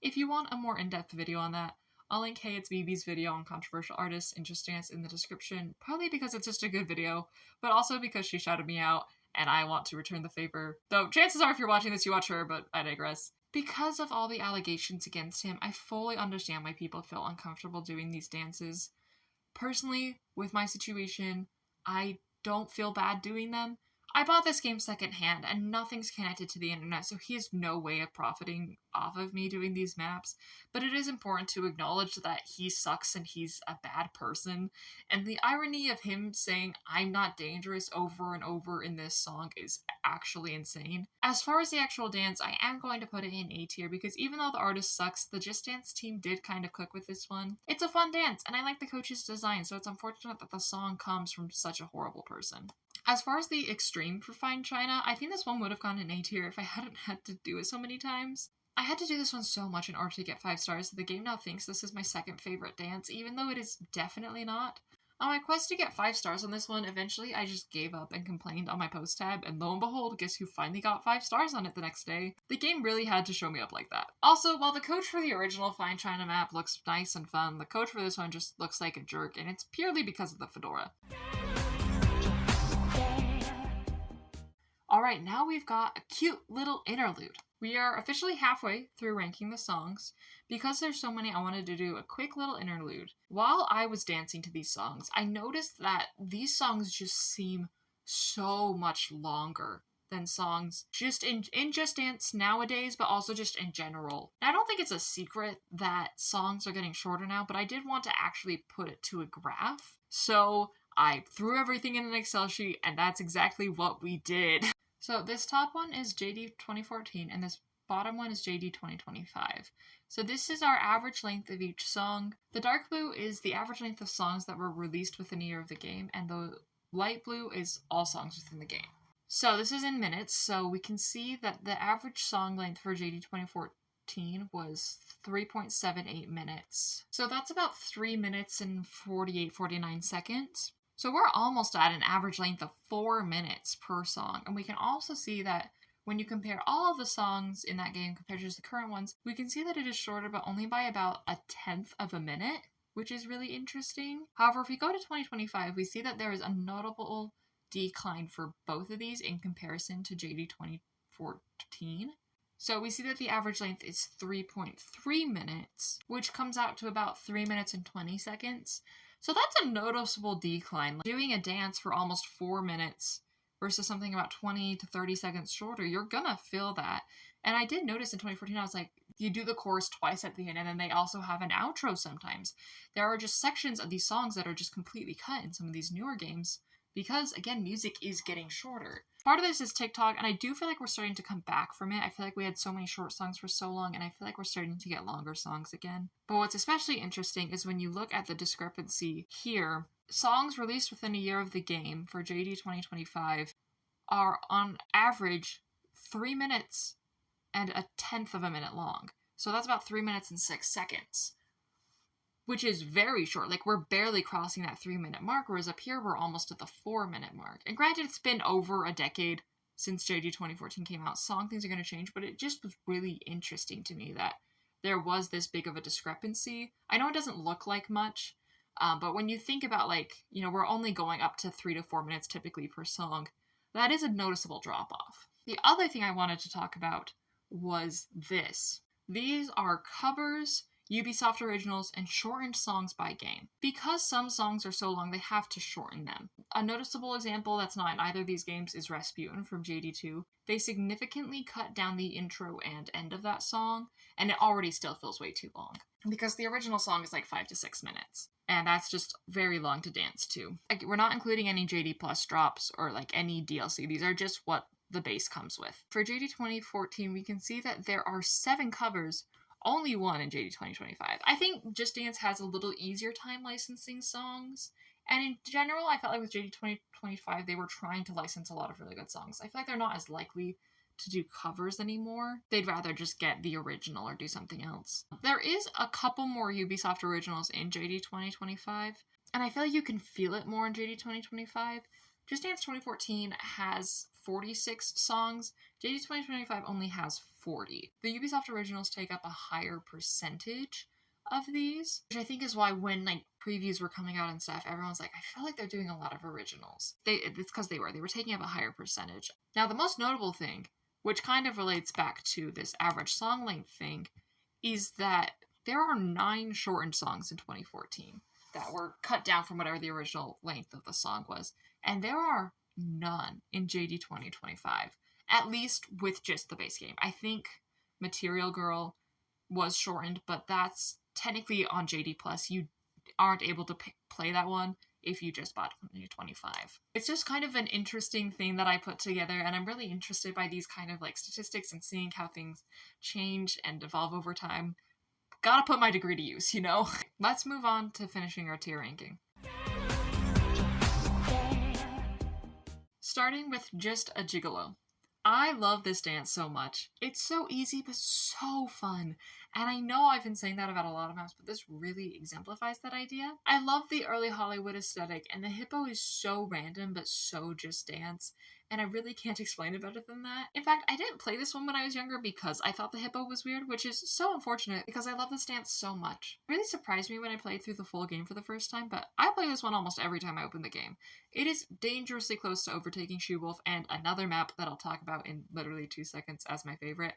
[SPEAKER 1] If you want a more in-depth video on that, I'll link Hey It's BB's video on controversial artists in Just Dance in the description, probably because it's just a good video, but also because she shouted me out, and I want to return the favor. Though chances are if you're watching this you watch her, but I digress. Because of all the allegations against him, I fully understand why people feel uncomfortable doing these dances. Personally, with my situation, I don't feel bad doing them. I bought this game secondhand and nothing's connected to the internet, so he has no way of profiting off of me doing these maps, but it is important to acknowledge that he sucks and he's a bad person, and the irony of him saying I'm not dangerous over and over in this song is actually insane. As far as the actual dance, I am going to put it in A tier because even though the artist sucks, the Just Dance team did kind of cook with this one. It's a fun dance, and I like the coach's design, so it's unfortunate that the song comes from such a horrible person. As far as the extreme for Fine China, I think this one would have gone in A tier if I hadn't had to do it so many times. I had to do this one so much in order to get 5 stars that the game now thinks this is my second favorite dance, even though it is definitely not. On my quest to get 5 stars on this one, eventually I just gave up and complained on my post tab, and lo and behold, guess who finally got 5 stars on it the next day? The game really had to show me up like that. Also, while the coach for the original Fine China map looks nice and fun, the coach for this one just looks like a jerk, and it's purely because of the fedora. Alright, now we've got a cute little interlude. We are officially halfway through ranking the songs. Because there's so many, I wanted to do a quick little interlude. While I was dancing to these songs, I noticed that these songs just seem so much longer than songs just in Just Dance nowadays, but also just in general. And I don't think it's a secret that songs are getting shorter now, but I did want to actually put it to a graph. So I threw everything in an Excel sheet, and that's exactly what we did. So this top one is JD 2014, and this bottom one is JD 2025. So this is our average length of each song. The dark blue is the average length of songs that were released within a year of the game, and the light blue is all songs within the game. So this is in minutes, so we can see that the average song length for JD 2014 was 3.78 minutes. So that's about 3 minutes and 49 seconds. So we're almost at an average length of 4 minutes per song. And we can also see that when you compare all of the songs in that game compared to the current ones, we can see that it is shorter, but only by about 1/10 of a minute, which is really interesting. However, if we go to 2025, we see that there is a notable decline for both of these in comparison to JD 2014. So we see that the average length is 3.3 minutes, which comes out to about 3 minutes and 20 seconds. So that's a noticeable decline. Doing a dance for almost 4 minutes versus something about 20 to 30 seconds shorter, you're gonna feel that. And I did notice in 2014, I was like, you do the chorus twice at the end, and then they also have an outro sometimes. There are just sections of these songs that are just completely cut in some of these newer games because, again, music is getting shorter. Part of this is TikTok, and I do feel like we're starting to come back from it. I feel like we had so many short songs for so long, and I feel like we're starting to get longer songs again. But what's especially interesting is when you look at the discrepancy here, songs released within a year of the game for JD 2025 are on average 3 minutes and a tenth of a minute long. So that's about 3 minutes and 6 seconds, which is very short. Like, we're barely crossing that 3 minute mark, whereas up here we're almost at the 4 minute mark. And granted, it's been over a decade since JD 2014 came out. Song things are going to change, but it just was really interesting to me that there was this big of a discrepancy. I know it doesn't look like much, but when you think about, like, you know, we're only going up to 3 to 4 minutes typically per song, that is a noticeable drop off. The other thing I wanted to talk about was this. These are covers, Ubisoft originals, and shortened songs by game. Because some songs are so long, they have to shorten them. A noticeable example that's not in either of these games is Rasputin from JD2. They significantly cut down the intro and end of that song, and it already still feels way too long. Because the original song is like 5 to 6 minutes. And that's just very long to dance to. Like, we're not including any JD Plus drops or like any DLC. These are just what the base comes with. For JD 2014, we can see that there are 7 covers, only 1 in JD 2025. I think Just Dance has a little easier time licensing songs, and in general, I felt like with JD 2025, they were trying to license a lot of really good songs. I feel like they're not as likely to do covers anymore. They'd rather just get the original or do something else. There is a couple more Ubisoft originals in JD 2025, and I feel like you can feel it more in JD 2025. Just Dance 2014 has 46 songs. JD 2025 only has 40. The Ubisoft originals take up a higher percentage of these, which I think is why when like previews were coming out and stuff, everyone's like, I feel like they're doing a lot of originals. It's because they were taking up a higher percentage. Now, the most notable thing, which kind of relates back to this average song length thing, is that there are 9 shortened songs in 2014 that were cut down from whatever the original length of the song was. And there are none in JD 2025, at least with just the base game. I think Material Girl was shortened, but that's technically on JD Plus. You aren't able to play that one if you just bought 2025. It's just kind of an interesting thing that I put together, and I'm really interested by these kind of like statistics and seeing how things change and evolve over time. Gotta put my degree to use, you know? Let's move on to finishing our tier ranking. Starting with Just a Gigolo. I love this dance so much. It's so easy, but so fun. And I know I've been saying that about a lot of maps, but this really exemplifies that idea. I love the early Hollywood aesthetic, and the hippo is so random, but so Just Dance. And I really can't explain it better than that. In fact, I didn't play this one when I was younger because I thought the hippo was weird, which is so unfortunate because I love this dance so much. It really surprised me when I played through the full game for the first time, but I play this one almost every time I open the game. It is dangerously close to overtaking She-Wolf and another map that I'll talk about in literally 2 seconds as my favorite.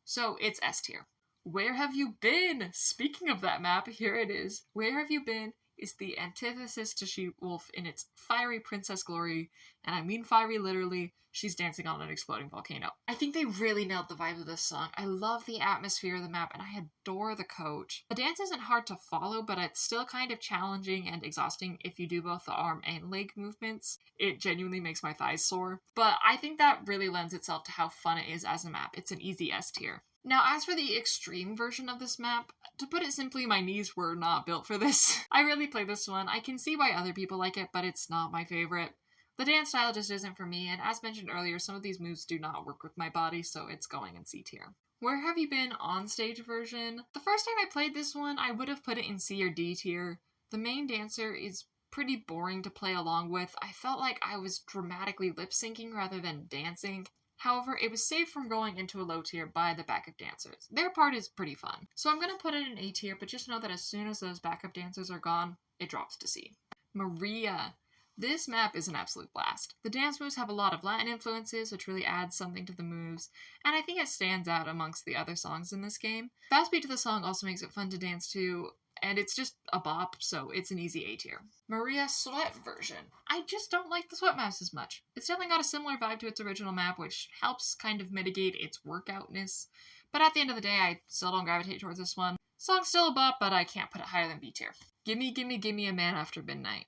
[SPEAKER 1] So it's S tier. Where Have You Been? Speaking of that map, here it is. Where Have You Been is the antithesis to She-Wolf in its fiery princess glory, and I mean fiery literally. She's dancing on an exploding volcano. I think they really nailed the vibe of this song. I love the atmosphere of the map, and I adore the coach. The dance isn't hard to follow, but it's still kind of challenging and exhausting if you do both the arm and leg movements. It genuinely makes my thighs sore, but I think that really lends itself to how fun it is as a map. It's an easy S tier. Now, as for the extreme version of this map, to put it simply, my knees were not built for this. I really play this one. I can see why other people like it, but it's not my favorite. The dance style just isn't for me, and as mentioned earlier, some of these moves do not work with my body, so it's going in C tier. Where Have You Been on stage version? The first time I played this one, I would have put it in C or D tier. The main dancer is pretty boring to play along with. I felt like I was dramatically lip syncing rather than dancing. However, it was saved from going into a low tier by the backup dancers. Their part is pretty fun. So I'm going to put it in A tier, but just know that as soon as those backup dancers are gone, it drops to C. Maria. This map is an absolute blast. The dance moves have a lot of Latin influences, which really adds something to the moves, and I think it stands out amongst the other songs in this game. Fast beat to the song also makes it fun to dance to, and it's just a bop, so it's an easy A tier. Maria Sweat version. I just don't like the sweat maps as much. It's definitely got a similar vibe to its original map, which helps kind of mitigate its workoutness, but at the end of the day, I still don't gravitate towards this one. Song's still a bop, but I can't put it higher than B tier. Gimme, gimme, gimme a man after midnight.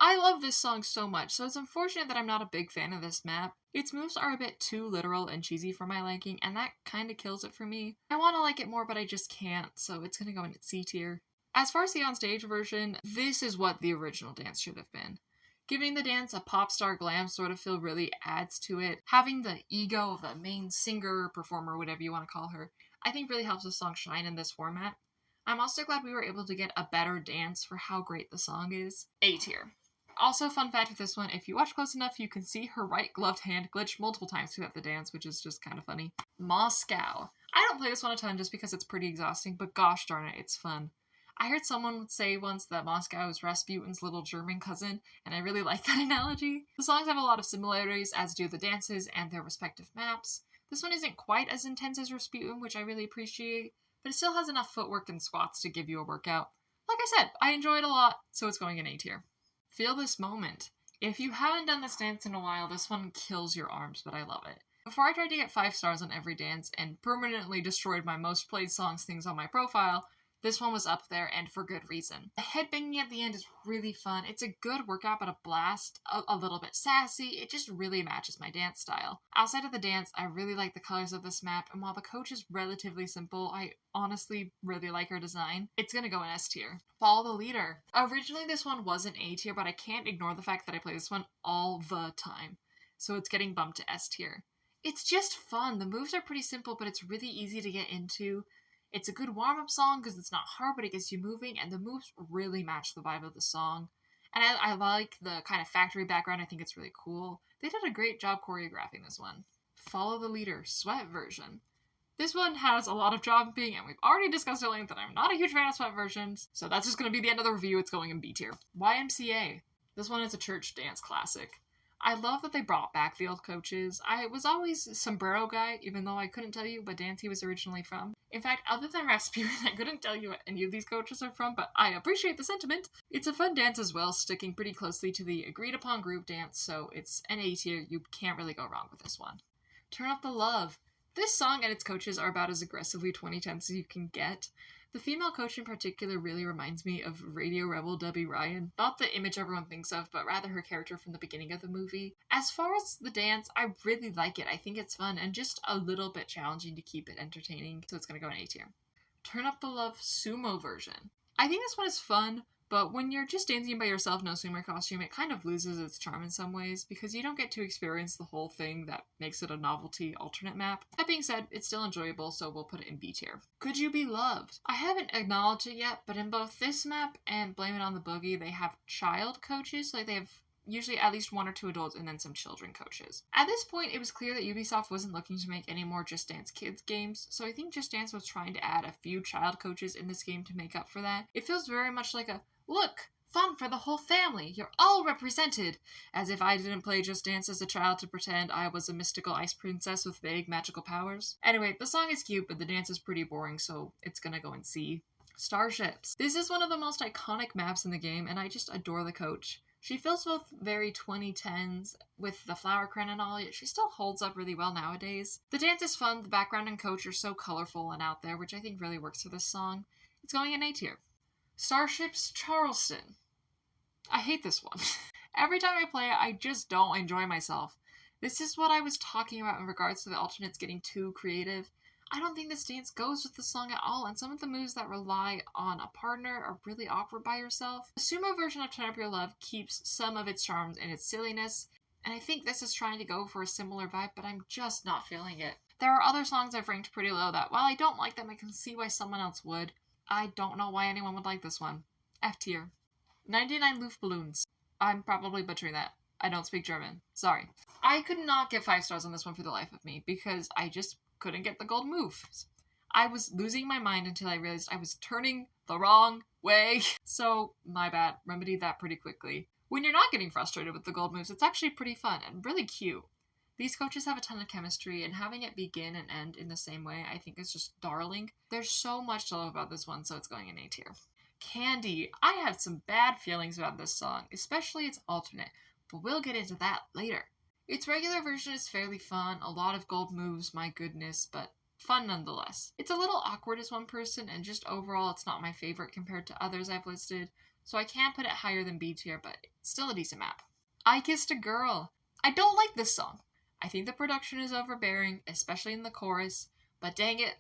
[SPEAKER 1] I love this song so much, so it's unfortunate that I'm not a big fan of this map. Its moves are a bit too literal and cheesy for my liking, and that kinda kills it for me. I want to like it more, but I just can't, so it's gonna go in its C tier. As far as the onstage version, this is what the original dance should have been. Giving the dance a pop star glam sort of feel really adds to it. Having the ego of a main singer, performer, whatever you want to call her, I think really helps the song shine in this format. I'm also glad we were able to get a better dance for how great the song is. A tier. Also, fun fact with this one, if you watch close enough, you can see her right gloved hand glitch multiple times throughout the dance, which is just kind of funny. Moscow. I don't play this one a ton just because it's pretty exhausting, but gosh darn it, it's fun. I heard someone say once that Moscow is Rasputin's little German cousin, and I really like that analogy. The songs have a lot of similarities, as do the dances and their respective maps. This one isn't quite as intense as Rasputin, which I really appreciate, but it still has enough footwork and squats to give you a workout. Like I said, I enjoy it a lot, so it's going in A tier. Feel this moment. If you haven't done this dance in a while, this one kills your arms, but I love it. Before I tried to get 5 stars on every dance and permanently destroyed my most played songs things on my profile, this one was up there, and for good reason. The headbanging at the end is really fun. It's a good workout, but a blast. A little bit sassy. It just really matches my dance style. Outside of the dance, I really like the colors of this map, and while the coach is relatively simple, I honestly really like her design. It's gonna go in S tier. Follow the leader. Originally, this one was an A tier, but I can't ignore the fact that I play this one all the time, so it's getting bumped to S tier. It's just fun. The moves are pretty simple, but it's really easy to get into. It's a good warm-up song because it's not hard, but it gets you moving, and the moves really match the vibe of the song. And I like the kind of factory background. I think it's really cool. They did a great job choreographing this one. Follow the leader, Sweat version. This one has a lot of jumping, and we've already discussed at length that I'm not a huge fan of Sweat versions, so that's just going to be the end of the review. It's going in B tier. YMCA. This one is a church dance classic. I love that they brought back the old coaches. I was always a Sombrero guy, even though I couldn't tell you what dance he was originally from. In fact, other than Rasputin, I couldn't tell you what any of these coaches are from, but I appreciate the sentiment. It's a fun dance as well, sticking pretty closely to the agreed-upon group dance, so it's an A tier. You can't really go wrong with this one. Turn Up the Love. This song and its coaches are about as aggressively 2010s as you can get. The female coach in particular really reminds me of Radio Rebel Debbie Ryan. Not the image everyone thinks of, but rather her character from the beginning of the movie. As far as the dance, I really like it. I think it's fun and just a little bit challenging to keep it entertaining, so it's going to go in A tier. Turn Up the Love sumo version. I think this one is fun, but when you're just dancing by yourself, no sumo costume, it kind of loses its charm in some ways because you don't get to experience the whole thing that makes it a novelty alternate map. That being said, it's still enjoyable, so we'll put it in B tier. Could You Be Loved? I haven't acknowledged it yet, but in both this map and Blame It on the Boogie, they have child coaches, like they have usually at least 1 or 2 adults and then some children coaches. At this point, it was clear that Ubisoft wasn't looking to make any more Just Dance Kids games, so I think Just Dance was trying to add a few child coaches in this game to make up for that. It feels very much like a, look, fun for the whole family, you're all represented, as if I didn't play Just Dance as a child to pretend I was a mystical ice princess with vague magical powers. Anyway, the song is cute, but the dance is pretty boring, so it's gonna go in C. Starships. This is one of the most iconic maps in the game, and I just adore the coach. She feels both very 2010s with the flower crown and all, yet she still holds up really well nowadays. The dance is fun, the background and coach are so colorful and out there, which I think really works for this song. It's going in A tier. Starships Charleston. I hate this one. Every time I play it, I just don't enjoy myself. This is what I was talking about in regards to the alternates getting too creative. I don't think this dance goes with the song at all, and some of the moves that rely on a partner are really awkward by yourself. The sumo version of Turn Up Your Love keeps some of its charms and its silliness, and I think this is trying to go for a similar vibe, but I'm just not feeling it. There are other songs I've ranked pretty low that, while I don't like them, I can see why someone else would. I don't know why anyone would like this one. F tier. 99 Luftballons. I'm probably butchering that. I don't speak German. Sorry. I could not get 5 stars on this one for the life of me because I just couldn't get the gold moves. I was losing my mind until I realized I was turning the wrong way. So, my bad. Remedied that pretty quickly. When you're not getting frustrated with the gold moves, it's actually pretty fun and really cute. These coaches have a ton of chemistry, and having it begin and end in the same way I think is just darling. There's so much to love about this one, so it's going in A tier. Candy. I had some bad feelings about this song, especially its alternate, but we'll get into that later. Its regular version is fairly fun, a lot of gold moves, my goodness, but fun nonetheless. It's a little awkward as one person, and just overall it's not my favorite compared to others I've listed, so I can't put it higher than B tier, but it's still a decent map. I Kissed a Girl. I don't like this song. I think the production is overbearing, especially in the chorus, but dang it,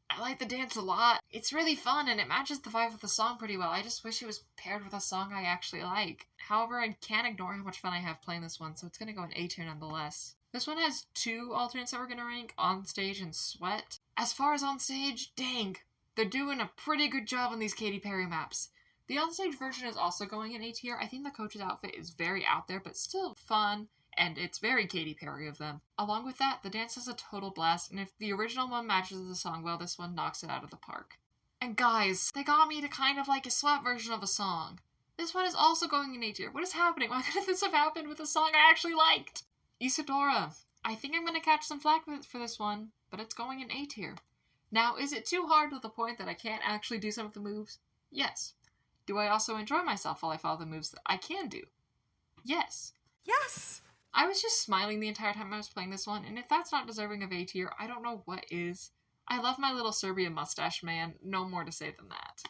[SPEAKER 1] I like the dance a lot. It's really fun and it matches the vibe of the song pretty well. I just wish it was paired with a song I actually like. However, I can't ignore how much fun I have playing this one, so it's gonna go an A tier nonetheless. This one has 2 alternates that we're gonna rank, On Stage and Sweat. As far as On Stage, dang, they're doing a pretty good job on these Katy Perry maps. The On Stage version is also going in A tier. I think the coach's outfit is very out there, but still fun, and it's very Katy Perry of them. Along with that, the dance is a total blast, and if the original one matches the song well, this one knocks it out of the park. And guys, they got me to kind of like a Sweat version of a song. This one is also going in A tier. What is happening? Why could this have happened with a song I actually liked? Isadora. I think I'm going to catch some flack for this one, but it's going in A tier. Now, is it too hard to the point that I can't actually do some of the moves? Yes. Do I also enjoy myself while I follow the moves that I can do? Yes.
[SPEAKER 2] Yes!
[SPEAKER 1] I was just smiling the entire time I was playing this one, and if that's not deserving of A tier, I don't know what is. I love my little Serbian mustache man, no more to say than that.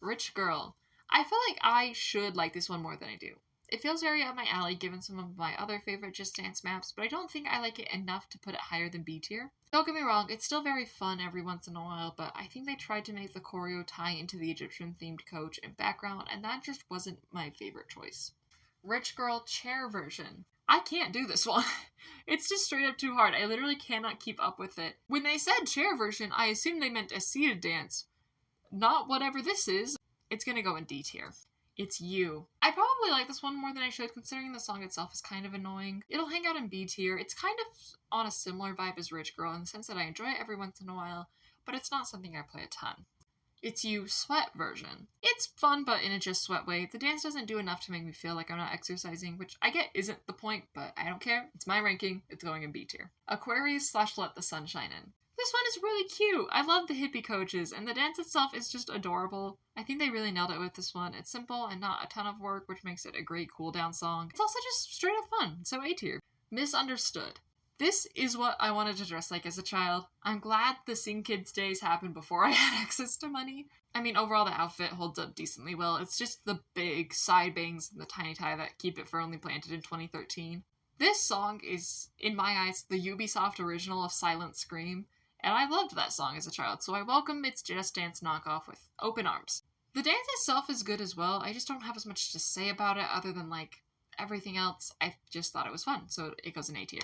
[SPEAKER 1] Rich Girl. I feel like I should like this one more than I do. It feels very up my alley given some of my other favorite Just Dance maps, but I don't think I like it enough to put it higher than B tier. Don't get me wrong, it's still very fun every once in a while, but I think they tried to make the choreo tie into the Egyptian-themed coach and background, and that just wasn't my favorite choice. Rich Girl Chair version. I can't do this one. It's just straight up too hard. I literally cannot keep up with it. When they said chair version, I assumed they meant a seated dance. Not whatever this is. It's gonna go in D tier. It's You. I probably like this one more than I should, considering the song itself is kind of annoying. It'll hang out in B tier. It's kind of on a similar vibe as Rich Girl in the sense that I enjoy it every once in a while, but it's not something I play a ton. It's You Sweat version. It's fun, but in a just sweat way. The dance doesn't do enough to make me feel like I'm not exercising, which I get isn't the point, but I don't care. It's my ranking. It's going in B tier. Aquarius / Let the Sun Shine In. This one is really cute. I love the hippie coaches, and the dance itself is just adorable. I think they really nailed it with this one. It's simple and not a ton of work, which makes it a great cool down song. It's also just straight up fun, so A tier. Misunderstood. This is what I wanted to dress like as a child. I'm glad the Sing Kids days happened before I had access to money. I mean, overall the outfit holds up decently well. It's just the big side bangs and the tiny tie that keep it firmly planted in 2013. This song is, in my eyes, the Ubisoft original of Silent Scream, and I loved that song as a child, so I welcome its Just Dance knockoff with open arms. The dance itself is good as well. I just don't have as much to say about it other than, like, everything else. I just thought it was fun, so it goes in A tier.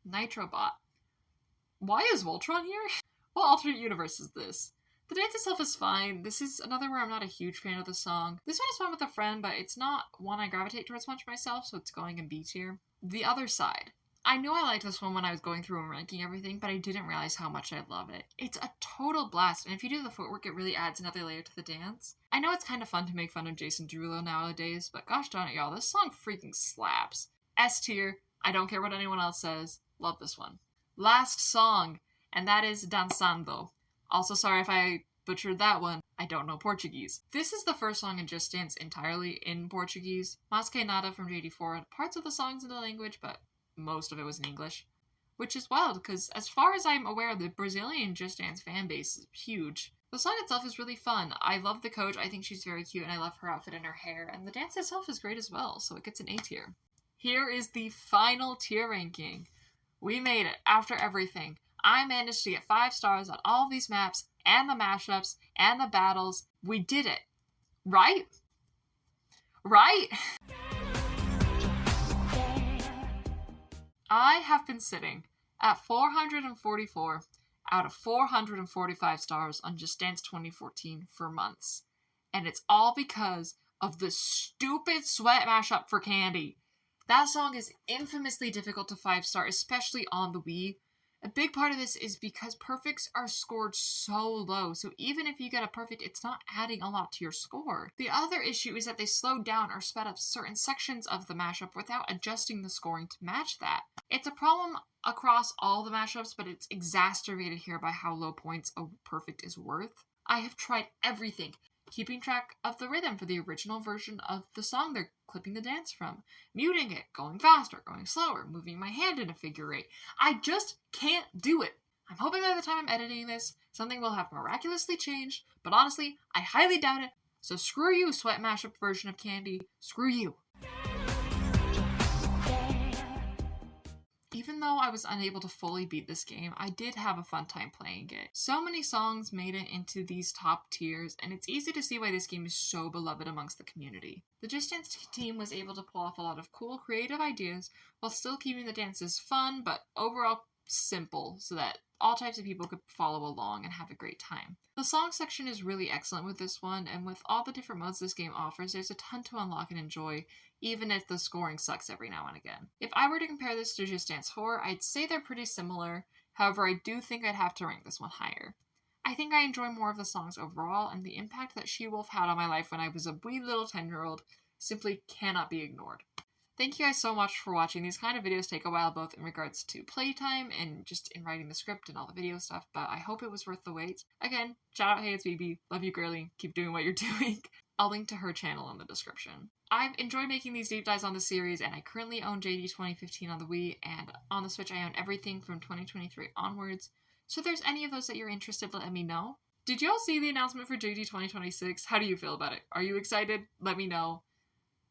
[SPEAKER 1] Nitrobot. Why is Voltron here? What alternate universe is this? The dance itself is fine. This is another where I'm not a huge fan of the song. This one is fun with a friend, but it's not one I gravitate towards much myself, so it's going in B tier. The Other Side. I knew I liked this one when I was going through and ranking everything, but I didn't realize how much I love it. It's a total blast, and if you do the footwork, it really adds another layer to the dance. I know it's kind of fun to make fun of Jason Derulo nowadays, but gosh darn it, y'all, this song freaking slaps. S tier. I don't care what anyone else says. Love this one. Last song, and that is Dançando. Also, sorry if I butchered that one. I don't know Portuguese. This is the first song in Just Dance entirely in Portuguese. Mas que nada from JD4 had parts of the songs in the language, but most of it was in English. Which is wild, because as far as I'm aware, the Brazilian Just Dance fan base is huge. The song itself is really fun. I love the coach. I think she's very cute, and I love her outfit and her hair. And the dance itself is great as well, so it gets an A tier. Here is the final tier ranking. We made it after everything. I managed to get 5 stars on all of these maps, and the mashups, and the battles. We did it. Right? Right? I have been sitting at 444 out of 445 stars on Just Dance 2014 for months. And it's all because of the stupid Sweat mashup for Candy. That song is infamously difficult to 5-star, especially on the Wii. A big part of this is because perfects are scored so low, so even if you get a perfect, it's not adding a lot to your score. The other issue is that they slowed down or sped up certain sections of the mashup without adjusting the scoring to match that. It's a problem across all the mashups, but it's exacerbated here by how low points a perfect is worth. I have tried everything. keeping track of the rhythm for the original version of the song they're clipping the dance from, muting it, going faster, going slower, moving my hand in a figure eight. I just can't do it. I'm hoping by the time I'm editing this, something will have miraculously changed, but honestly, I highly doubt it. So screw you, sweat mashup version of Candy. Screw you. Even though I was unable to fully beat this game, I did have a fun time playing it. So many songs made it into these top tiers, and it's easy to see why this game is so beloved amongst the community. The Just Dance team was able to pull off a lot of cool, creative ideas while still keeping the dances fun, but overall simple, so that all types of people could follow along and have a great time. The song section is really excellent with this one, and with all the different modes this game offers, there's a ton to unlock and enjoy, even if the scoring sucks every now and again. If I were to compare this to Just Dance 4, I'd say they're pretty similar, however I do think I'd have to rank this one higher. I think I enjoy more of the songs overall, and the impact that She-Wolf had on my life when I was a wee little 10-year-old simply cannot be ignored. Thank you guys so much for watching. These kind of videos take a while, both in regards to playtime and just in writing the script and all the video stuff, but I hope it was worth the wait. Again, shout out Hey It's BB, love you girly, keep doing what you're doing. I'll link to her channel in the description. I've enjoyed making these deep dives on the series, and I currently own JD 2015 on the Wii, and on the Switch I own everything from 2023 onwards, so if there's any of those that you're interested, let me know. Did y'all see the announcement for JD 2026? How do you feel about it? Are you excited? Let me know.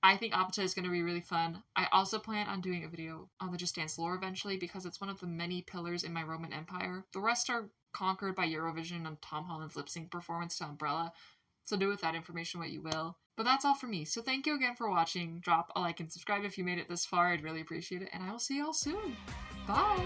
[SPEAKER 1] I think Apata is going to be really fun. I also plan on doing a video on the Just Dance lore eventually because it's one of the many pillars in my Roman Empire. The rest are conquered by Eurovision and Tom Holland's lip sync performance to Umbrella, so do with that information what you will. But that's all for me, so thank you again for watching. Drop a like and subscribe if you made it this far, I'd really appreciate it, and I will see y'all soon. Bye!